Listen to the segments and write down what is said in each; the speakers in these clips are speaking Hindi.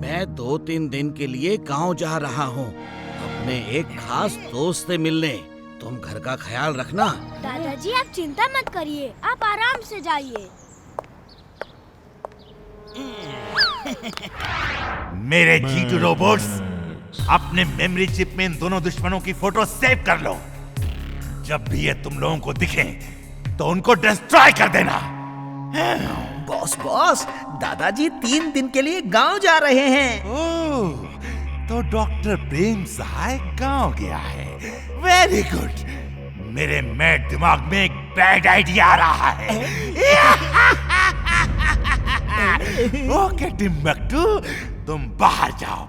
मैं 2-3 दिन के लिए गांव जा रहा हूँ अपने एक खास दोस्त से मिलने। तुम घर का ख्याल रखना। दादाजी आप चिंता मत करिए, आप आराम से जाइए। मेरे जीटू रोबोट्स, अपने मेमोरी चिप में इन दोनों दुश्मनों की फोटो सेव कर लो। जब भी ये तुम लोगों को दिखें तो उनको डिस्ट्रॉय कर देना। बॉस, दादाजी 3 दिन के लिए गांव जा रहे हैं। ओह, तो डॉक्टर प्रेम सहाय गांव गया है। Very good. मेरे मैड दिमाग में एक बैड आइडिया आ रहा है। ओके टिम्बकटू, तुम बाहर जाओ,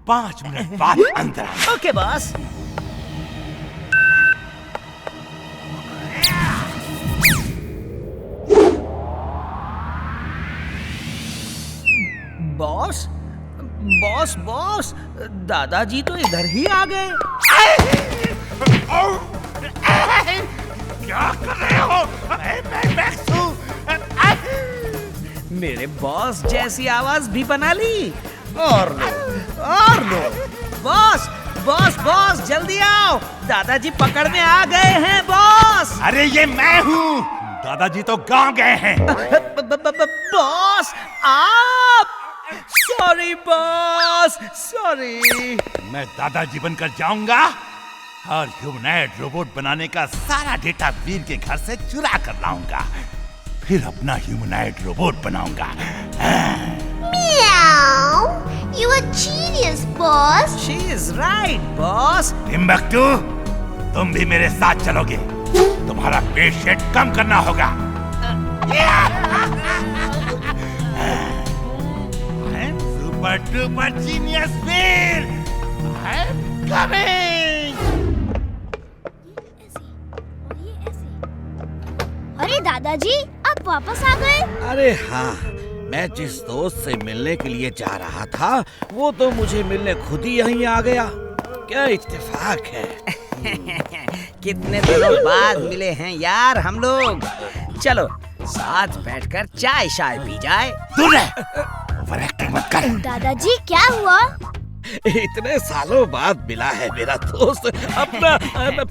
5 मिनट बाद अंदर आओ। Okay boss. बॉस, दादाजी तो इधर ही आ गए। क्या कर रहे हो? मैं मैक्स हूँ। मेरे बॉस जैसी आवाज भी बना ली। और लो। बॉस, जल्दी आओ, दादाजी पकड़ने आ गए हैं बॉस। अरे ये मैं हूँ। दादाजी तो गांव गए हैं। बॉस आप। Sorry boss, sorry. मैं दादाजी बनकर जाऊंगा और ह्यूमनॉइड रोबोट बनाने का सारा डेटा वीर के घर से चुरा कर लाऊंगा, फिर अपना ह्यूमनॉइड रोबोट बनाऊंगा। Meow! You a genius, boss. She is right, boss. Timbuktu, तुम भी मेरे साथ चलोगे। तुम्हारा पेशेंट कम करना होगा। I'm super duper genius Veer. I'm coming. अरे दादाजी आप वापस आ गए। अरे हाँ, मैं जिस दोस्त से मिलने के लिए जा रहा था वो तो मुझे मिलने खुद ही यहीं आ गया। क्या इत्तेफाक है। कितने दिनों बाद मिले हैं यार हम लोग। चलो साथ बैठकर चाय पी जाए। दूर रह, ओवर एक्टिंग मत कर। दादाजी क्या हुआ? इतने सालों बाद मिला है मेरा दोस्त, अपना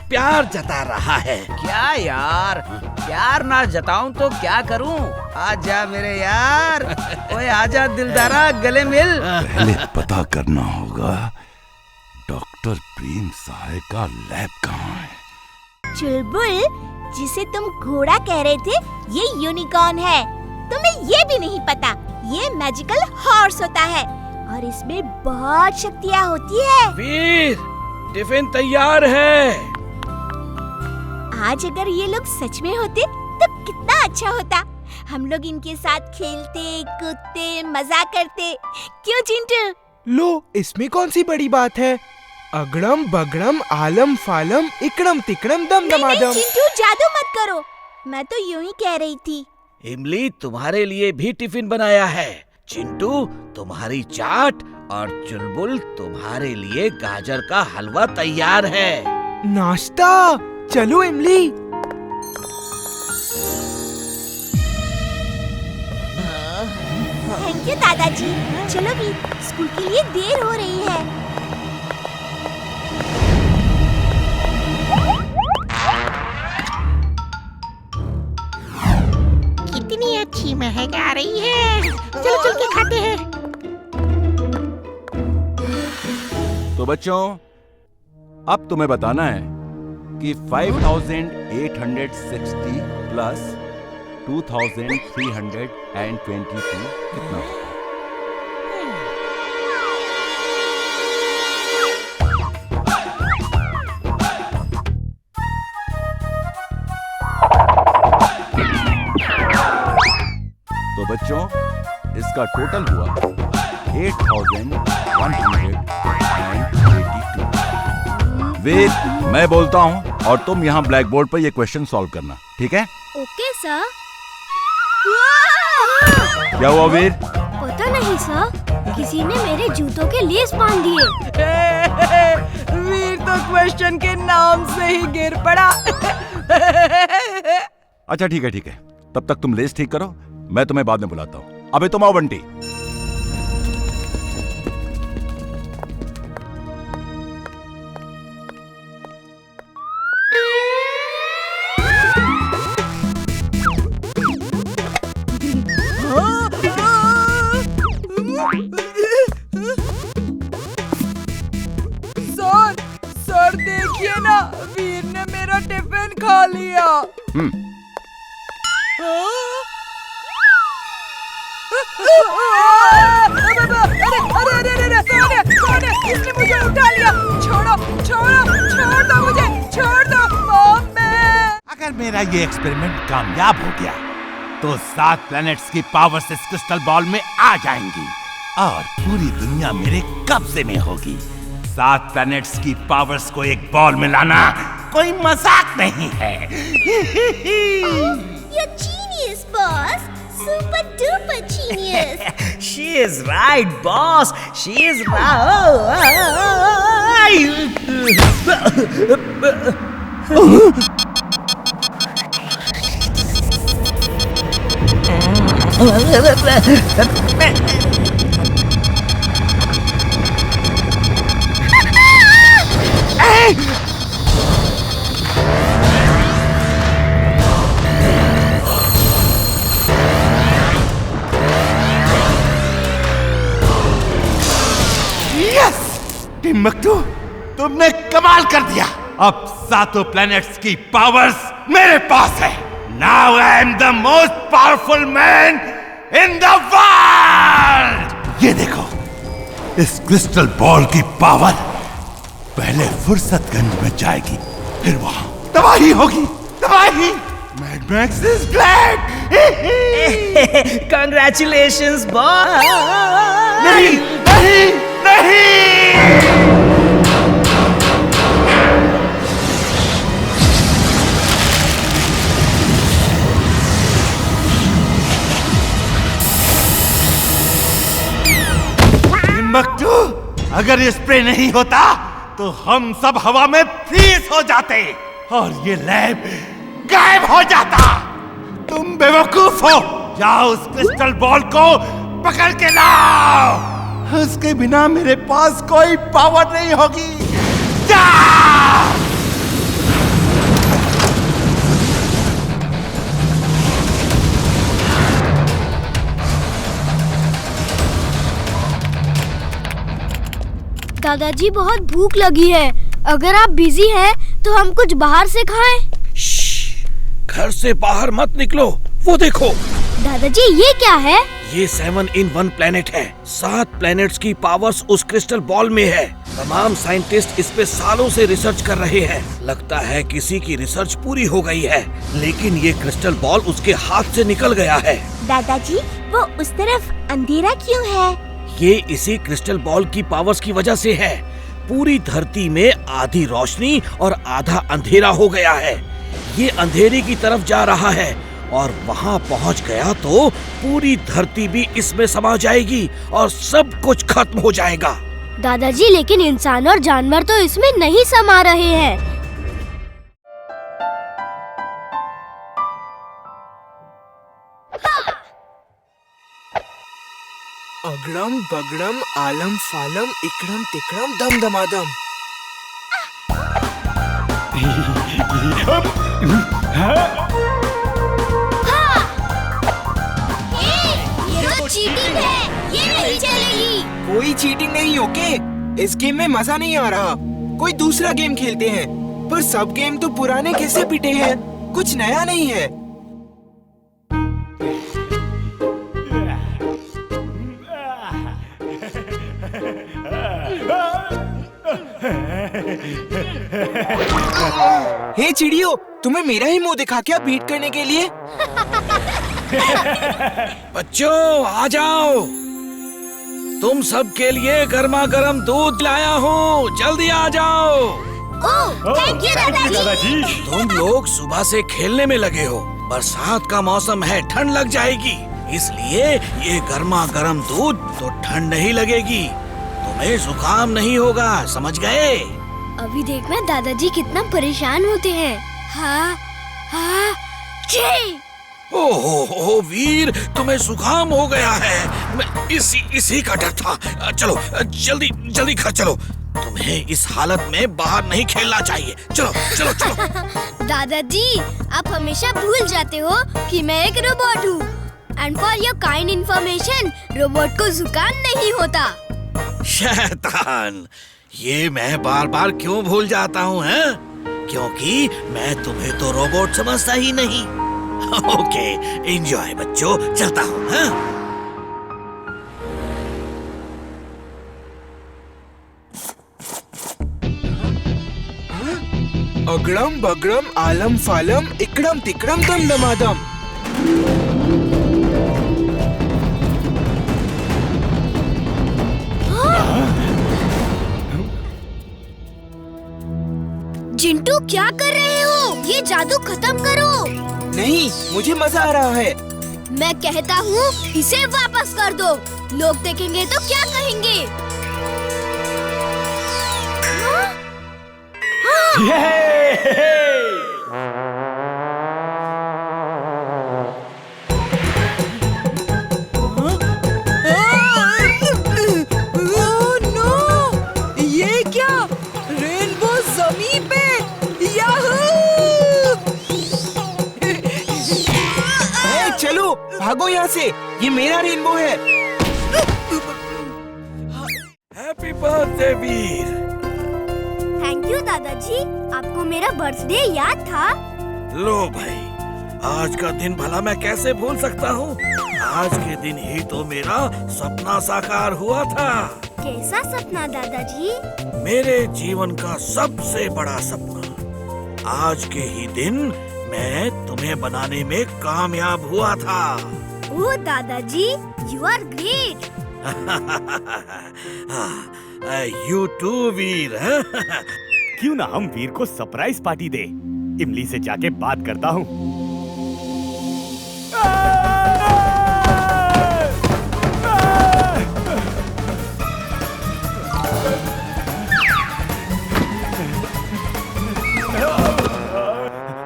प्यार जता रहा है। क्या यार, प्यार ना जताऊं तो क्या करूं? आजा मेरे यार, ओए आजा दिलदारा, गले मिल। पहले पता करना होगा डॉक्टर प्रेम सहाय का लैब कहाँ है। चुलबुल, जिसे तुम घोड़ा कह रहे थे, ये यूनिकॉर्न है। तुम्हें ये भी नहीं पता, ये मैजिकल हॉर्स होता है और इसमें बहुत शक्तियाँ होती है। वीर, टिफिन तैयार है। आज अगर ये लोग सच में होते तो कितना अच्छा होता। हम लोग इनके साथ खेलते, कूदते, मजा करते। क्यों चिंटू? लो, इसमें कौन सी बड़ी बात है? अगड़म बगड़म आलम फालम इकड़म तिकड़म दम नहीं, दमादम। चिंटू जादू मत करो, मैं तो यूं ही कह रही थी। इमली, तुम्हारे लिए भी टिफिन बनाया है। चिंटू, तुम्हारी चाट और चुलबुल, तुम्हारे लिए गाजर का हलवा तैयार है। नाश्ता, चलो इमली। थैंक यू दादाजी। चलो भी, स्कूल के लिए देर हो रही है। कितनी अच्छी महक आ रही है। चलो चल के खाते हैं। तो बच्चों, अब तुम्हें बताना है कि 5860 प्लस 2322 कितना होता है। तो बच्चों, इसका टोटल हुआ 8182। वेद, मैं बोलता हूँ और तुम यहाँ ब्लैक बोर्ड पर ये क्वेश्चन सॉल्व करना, ठीक है? Okay sir. क्या हुआ वीर? पता नहीं सर, किसी ने मेरे जूतों के लेस बांध दिए। वीर तो क्वेश्चन के नाम से ही गिर पड़ा। अच्छा ठीक है, तब तक तुम लेस ठीक करो, मैं तुम्हें बाद में बुलाता हूँ। अबे तुम आओ बंटी। लिया। कौन है? इसने मुझे उठा लिया। छोड़ो छोड़ो, छोड़ दो मुझे, छोड़ दो। अगर मेरा ये एक्सपेरिमेंट कामयाब हो गया तो 7 प्लैनेट्स की पावर्स इस क्रिस्टल बॉल में आ जाएंगी और पूरी दुनिया मेरे कब्जे में होगी। 7 प्लैनेट्स की पावर्स को एक बॉल में लाना कोई मजाक नहीं है। You're genius, boss. Super duper genius. She is right, boss. She is yes Timbuktu, तुमने कमाल कर दिया। अब 7 प्लैनेट्स की पावर्स मेरे पास है। Now I am the most powerful man in the world. ये देखो, इस क्रिस्टल बॉल की पावर पहले फुर्सतगंज में जाएगी, फिर वहां तबाही होगी, तबाही। Mad max is glad. Congratulations, boss. नहीं नहीं नहीं। टिम्बकटू, अगर ये स्प्रे नहीं होता तो हम सब हवा में फ्रीज हो जाते और ये लैब गायब हो जाता। तुम बेवकूफ हो। जाओ उस क्रिस्टल बॉल को पकड़ के लाओ। उसके बिना मेरे पास कोई पावर नहीं होगी। जाओ। दादाजी बहुत भूख लगी है। अगर आप बिजी हैं तो हम कुछ बाहर से खाएं। घर से बाहर मत निकलो। वो देखो दादाजी, ये क्या है? ये 7 in 1 प्लेनेट है। 7 प्लेनेट्स की पावर्स उस क्रिस्टल बॉल में है। तमाम साइंटिस्ट इस पे सालों से रिसर्च कर रहे हैं। लगता है किसी की रिसर्च पूरी हो गई है, लेकिन ये क्रिस्टल बॉल उसके हाथ से निकल गया है। दादाजी, वो उस तरफ अंधेरा क्यों है? ये इसी क्रिस्टल बॉल की पावर्स की वजह से है। पूरी धरती में आधी रोशनी और आधा अंधेरा हो गया है। ये अंधेरे की तरफ जा रहा है और वहाँ पहुँच गया तो पूरी धरती भी इसमें समा जाएगी और सब कुछ खत्म हो जाएगा। दादाजी, लेकिन इंसान और जानवर तो इसमें नहीं समा रहे हैं। अगड़म बगड़म आलम फालम इकड़म तिकड़म दम दमादम। ये तो चीटिंग है, ये नहीं चलेगी। कोई चीटिंग नहीं, ओके? इस गेम में मजा नहीं आ रहा। कोई दूसरा गेम खेलते हैं। पर सब गेम तो पुराने घिसे पिटे हैं, कुछ नया नहीं है। हे चिड़ियो, तुम्हें मेरा ही मुंह दिखा क्या बीट करने के लिए? बच्चों आ जाओ, तुम सब के लिए गर्मा गर्म दूध लाया हूँ, जल्दी आ जाओ। थैंक यू दादाजी। तुम लोग सुबह से खेलने में लगे हो। बरसात का मौसम है, ठंड लग जाएगी, इसलिए ये गर्मा गर्म दूध तो ठंड नहीं लगेगी, तुम्हें जुकाम नहीं होगा, समझ गए? अभी देखना दादाजी कितना परेशान होते हैं। हाँ हाँ जी। ओहो वीर, तुम्हें जुकाम हो गया है। मैं इसी का डर था। चलो जल्दी जल्दी घर चलो, तुम्हें इस हालत में बाहर नहीं खेलना चाहिए। चलो चलो चलो। दादाजी, आप हमेशा भूल जाते हो कि मैं एक रोबोट हूँ। And for your kind information, robot को जुकाम नहीं होता। शैतान, ये मैं बार बार क्यों भूल जाता हूँ हैं? क्योंकि मैं तुम्हें तो रोबोट समझता ही नहीं। ओके, एंजॉय बच्चों, चलता हूँ। हाँ? अगड़म बगड़म आलम फालम इकड़म तिकड़म दम दमादम। चिंटू क्या कर रहे हो? ये जादू खत्म करो। नहीं, मुझे मजा आ रहा है। मैं कहता हूँ इसे वापस कर दो। लोग देखेंगे तो क्या कहेंगे? Oh no! ये क्या? रेनबो ज़मीन पे! याहू! चलो भागो यहाँ से, ये मेरा रेनबो है। Happy birthday Veer. Thank you दादाजी, आपको मेरा बर्थडे याद था। लो भाई, आज का दिन भला मैं कैसे भूल सकता हूँ। आज के दिन ही तो मेरा सपना साकार हुआ था। कैसा सपना दादाजी? मेरे जीवन का सबसे बड़ा सपना। आज के ही दिन मैं तुम्हें बनाने में कामयाब हुआ था। ओह दादाजी, you are great. You too Veer. क्यों ना हम वीर को सरप्राइज पार्टी दे। इमली से जाके बात करता हूँ।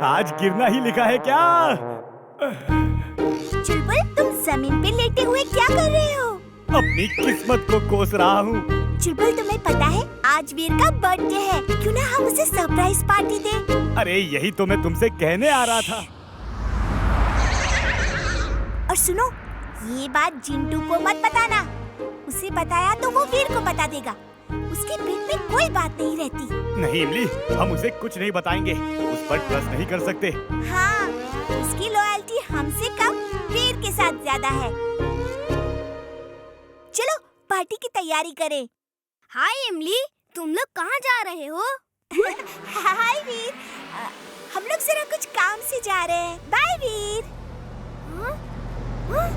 आज गिरना ही लिखा है क्या? चुलबुल, तुम जमीन पे लेटे हुए क्या कर रहे हो? अपनी किस्मत को कोस रहा हूँ। चुलबुल, तुम्हें पता है आज वीर का बर्थडे है, क्यों ना हम उसे सरप्राइज पार्टी दें? अरे यही तो मैं तुमसे कहने आ रहा था। और सुनो, ये बात जिंटू को मत बताना। उसे बताया तो वो वीर को बता देगा। उसके पेट में कोई बात नहीं रहती। नहीं इमली, हम उसे कुछ नहीं बताएंगे। उस पर ट्रस्ट नहीं कर सकते। हाँ, उसकी लॉयल्टी हमसे कम वीर के साथ ज्यादा है। चलो पार्टी की तैयारी करें। हाय इमली, तुम लोग कहाँ जा रहे हो? हाय वीर, हम लोग जरा कुछ काम से जा रहे हैं। बाय वीर। हाँ? हाँ?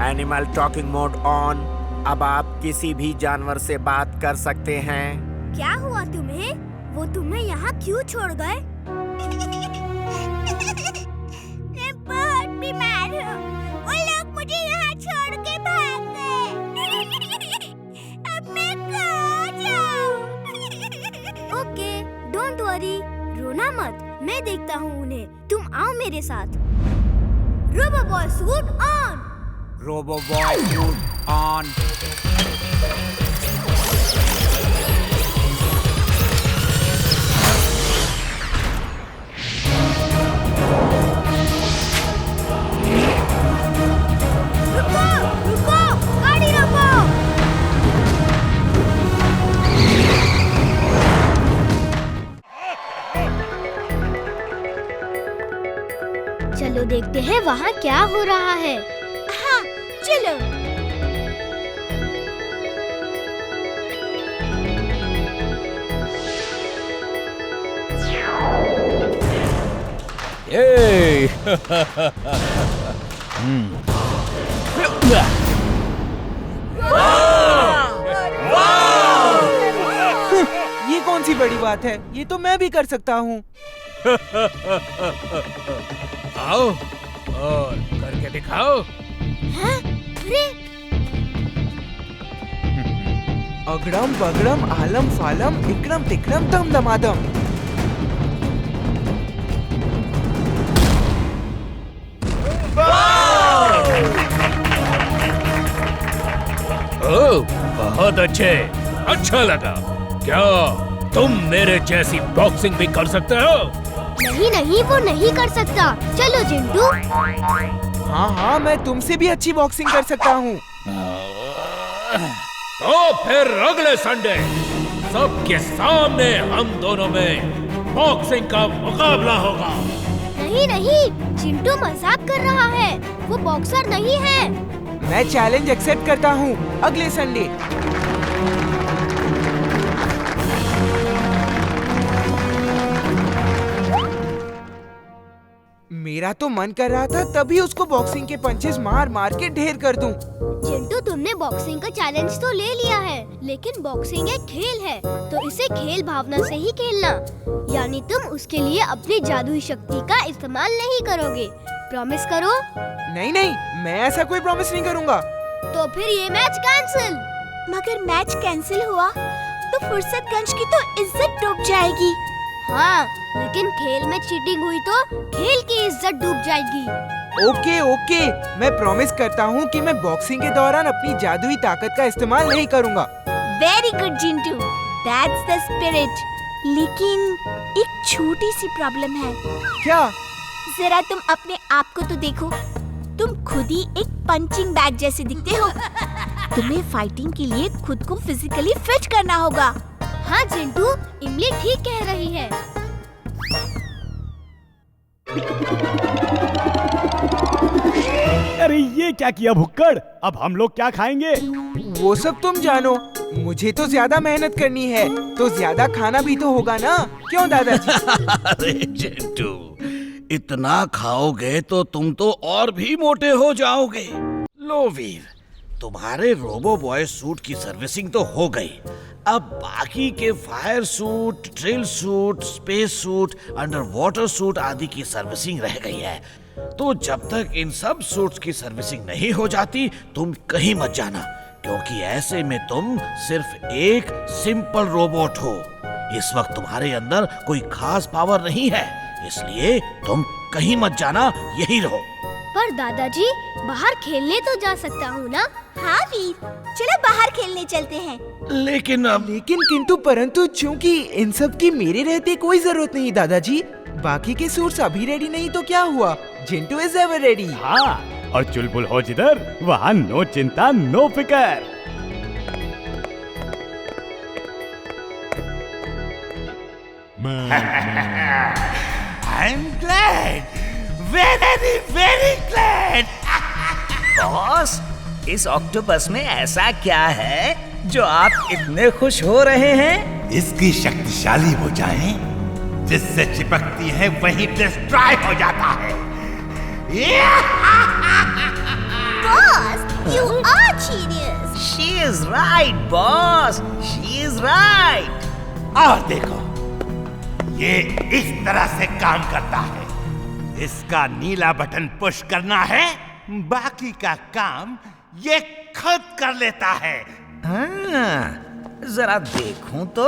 Animal talking mode on. अब आप किसी भी जानवर से बात कर सकते हैं। क्या हुआ तुम्हें? वो तुम्हें यहाँ क्यों छोड़ गए? मैं बहुत बीमार हूँ। वो लोग मुझे यहाँ छोड़ के भाग गए। अब मैं कहाँ जाऊँ? ओके, डोंट वरी, रोना मत। मैं देखता हूँ उन्हें। तुम आओ मेरे साथ। Robo boy suit on. Robo boy suit on. रुको, रुको, गाड़ी रोको। चलो देखते हैं वहाँ क्या हो रहा है। हाँ, चलो। ये कौन सी बड़ी बात है? ये तो मैं भी कर सकता हूँ। आओ और करके दिखाओ। हाँ? अरे अगड़म बगड़म आलम फालम इकड़म तिकड़म दम दमादम। ओह, बहुत अच्छे। अच्छा लगा। क्या तुम मेरे जैसी बॉक्सिंग भी कर सकते हो? नहीं नहीं, वो नहीं कर सकता। चलो जिंटू। हाँ हाँ, मैं तुमसे भी अच्छी बॉक्सिंग कर सकता हूँ। तो फिर अगले संडे सबके सामने हम दोनों में बॉक्सिंग का मुकाबला होगा। नहीं नहीं, चिंटू मजाक कर रहा है, वो बॉक्सर नहीं है। मैं चैलेंज एक्सेप्ट करता हूँ अगले संडे। मेरा तो मन कर रहा था तभी उसको बॉक्सिंग के पंचेस मार मार के ढेर कर दूं। चिंटू, तुमने बॉक्सिंग का चैलेंज तो ले लिया है, लेकिन बॉक्सिंग एक खेल है, तो इसे खेल भावना से ही खेलना। यानी तुम उसके लिए अपनी जादुई शक्ति का इस्तेमाल नहीं करोगे। प्रॉमिस करो। नहीं नहीं, मैं ऐसा कोई प्रॉमिस नहीं करूँगा। तो फिर ये मैच कैंसिल। मगर मैच कैंसिल हुआ तो फुर्सतगंज की तो इज्जत डूब जाएगी। हाँ, लेकिन खेल में चीटिंग हुई तो खेल की इज्जत डूब जाएगी। ओके ओके, मैं प्रॉमिस करता हूँ कि मैं बॉक्सिंग के दौरान अपनी जादुई ताकत का इस्तेमाल नहीं करूँगा। Very good Jintu, that's the spirit. लेकिन एक छोटी सी प्रॉब्लम है। क्या? जरा तुम अपने आप को तो देखो, तुम खुद ही एक पंचिंग बैग जैसे दिखते हो। तुम्हें फाइटिंग के लिए खुद को फिजिकली फिट करना होगा। हाँ जिंटू, इमली ठीक कह रही है। अरे ये क्या किया भुक्कड़? अब हम लोग क्या खाएंगे? वो सब तुम जानो, मुझे तो ज्यादा मेहनत करनी है, तो ज्यादा खाना भी तो होगा ना, क्यों दादाजी? अरे चिंटू, इतना खाओगे तो तुम तो और भी मोटे हो जाओगे। लो वीर, तुम्हारे रोबो बॉय सूट की सर्विसिंग तो हो गई। अब बाकी के fire suit, drill suit, space suit, under water suit आदि की सर्विसिंग रह गई है। तो जब तक इन सब सूट्स की सर्विसिंग नहीं हो जाती, तुम कहीं मत जाना, क्योंकि ऐसे में तुम सिर्फ एक सिंपल रोबोट हो। इस वक्त तुम्हारे अंदर कोई खास पावर नहीं है, इसलिए तुम कहीं मत जाना, यहीं रहो। पर दादाजी, बाहर खेलने तो जा सकता हूँ ना? हाँ वीर, चलो बाहर खेलने चलते हैं। लेकिन किंतु परंतु, चूंकि इन सब की मेरे रहते कोई जरूरत नहीं दादाजी। बाकी के सूट्स अभी रेडी नहीं तो क्या हुआ, जिंटू इज एवर रेडी। हाँ, और चुलबुल हो जिधर वहाँ नो चिंता नो फिकर। I'm glad, very glad. Boss, इस ऑक्टोपस में ऐसा क्या है जो आप इतने खुश हो रहे हैं? इसकी शक्तिशाली भुजाएं जिससे चिपकती है वही डिस्ट्रॉय हो जाता है। Boss, you are genius. She is right, boss. She is right. और देखो, ये इस तरह से काम करता है। इसका नीला बटन पुश करना है, बाकी का काम ये खुद कर लेता है। हाँ, जरा देखूं तो।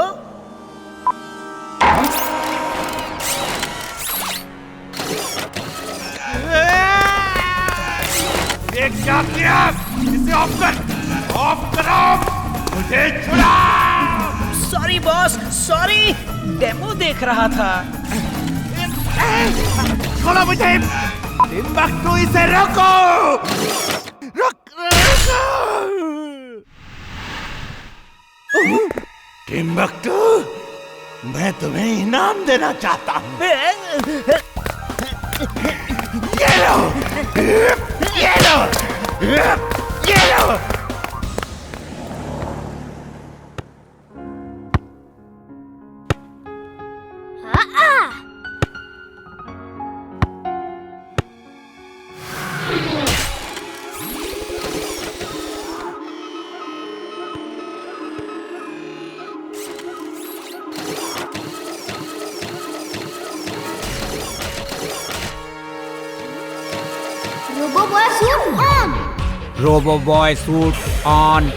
ये क्या किया? इसे ऑफ कर, ऑफ करो, मुझे छुड़ाओ। सॉरी बॉस, सॉरी, डेमो देख रहा था। छोड़ो मुझे, टिम्बक्टू, इसे रोको, रोको। टिम्बक्टू, मैं तुम्हें इनाम देना चाहता हूँ। ये लो, ये लो, ये लो। Robo boy suit on. Robo boy suit on.